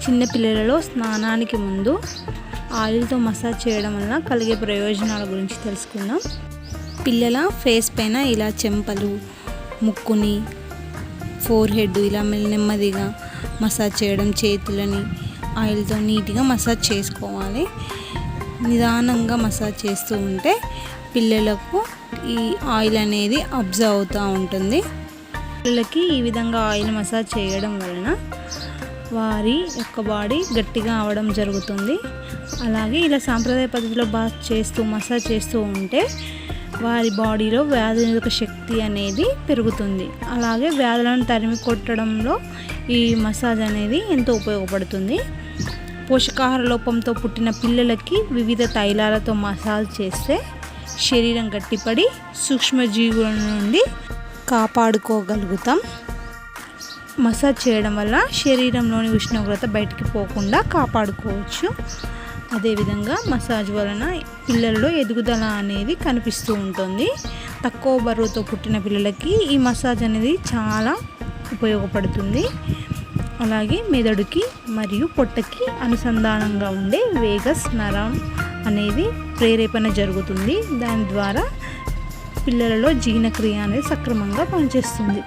చిన్న పిల్లలలో స్నానానికి ముందు ఆయిల్తో మసాజ్ చేయడం వల్ల కలిగే ప్రయోజనాల గురించి తెలుసుకుందాం. పిల్లల ఫేస్ పైన ఇలా చెంపలు, ముక్కుని, ఫోర్ హెడ్ ఇలా నెమ్మదిగా మసాజ్ చేయడం, చేతులని ఆయిల్తో నీట్గా మసాజ్ చేసుకోవాలి. నిదానంగా మసాజ్ చేస్తూ ఉంటే పిల్లలకు ఈ ఆయిల్ అనేది అబ్జర్వ్ అవుతూ ఉంటుంది. పిల్లలకి ఈ విధంగా ఆయిల్ మసాజ్ చేయడం వలన వారి యొక్క బాడీ గట్టిగా అవడం జరుగుతుంది. అలాగే ఇలా సాంప్రదాయ పద్ధతిలో మసాజ్ చేస్తూ ఉంటే వారి బాడీలో వ్యాధి నిరోధక శక్తి అనేది పెరుగుతుంది. అలాగే వ్యాధులను తరిమి కొట్టడంలో ఈ మసాజ్ అనేది ఎంతో ఉపయోగపడుతుంది. పోషకాహార లోపంతో పుట్టిన పిల్లలకి వివిధ తైలాలతో మసాజ్ చేస్తే శరీరం గట్టిపడి సూక్ష్మజీవుల నుండి కాపాడుకోగలుగుతాం. మసాజ్ చేయడం వల్ల శరీరంలోని ఉష్ణోగ్రత బయటికి పోకుండా కాపాడుకోవచ్చు. అదేవిధంగా మసాజ్ వలన పిల్లల్లో ఎదుగుదల అనేది కనిపిస్తూ ఉంటుంది. తక్కువ బరువుతో పుట్టిన పిల్లలకి ఈ మసాజ్ అనేది చాలా ఉపయోగపడుతుంది. అలాగే మెదడుకి మరియు పొట్టకి అనుసంధానంగా ఉండే వేగస్ నరం అనేది ప్రేరేపణ జరుగుతుంది. దాని ద్వారా పిల్లలలో జీర్ణక్రియ అనేది సక్రమంగా పనిచేస్తుంది.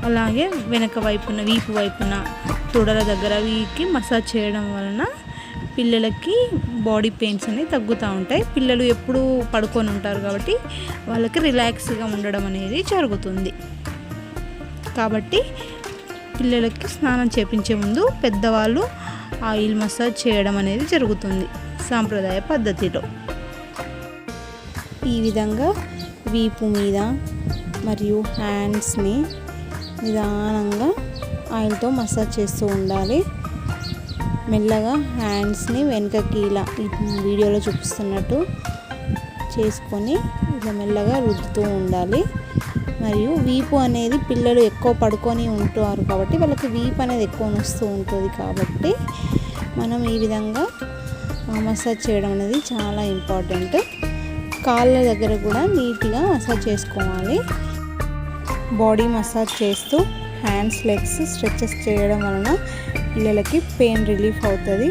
అలాగే వెనక వైపున, వీపు వైపున, తొడల దగ్గర వీకి మసాజ్ చేయడం వలన పిల్లలకి బాడీ పెయిన్స్ అనేవి తగ్గుతూ ఉంటాయి. పిల్లలు ఎప్పుడూ పడుకొని ఉంటారు కాబట్టి వాళ్ళకి రిలాక్స్గా ఉండడం అనేది జరుగుతుంది. కాబట్టి పిల్లలకి స్నానం చేపించే ముందు పెద్దవాళ్ళు ఆయిల్ మసాజ్ చేయడం అనేది జరుగుతుంది సాంప్రదాయ పద్ధతిలో. ఈ విధంగా వీపు మీద మరియు హ్యాండ్స్ని నిదానంగా ఆయిల్తో మసాజ్ చేస్తూ ఉండాలి. మెల్లగా హ్యాండ్స్ని వెనకకి ఇలా ఈ వీడియోలో చూపిస్తున్నట్టు చేసుకొని ఇలా మెల్లగా రుద్దుతూ ఉండాలి. మరియు వీపు అనేది పిల్లలు ఎక్కువ పడుకొని ఉంటారు కాబట్టి వాళ్ళకి వీపు అనేది ఎక్కువ నొస్తూ ఉంటుంది. కాబట్టి మనం ఈ విధంగా మసాజ్ చేయడం అనేది చాలా ఇంపార్టెంట్. కాళ్ళ దగ్గర కూడా నీట్గా మసాజ్ చేసుకోవాలి. బాడీ మసాజ్ చేస్తూ హ్యాండ్స్, లెగ్స్ స్ట్రెచెస్ చేయడం వలన పిల్లలకి పెయిన్ రిలీఫ్ అవుతుంది.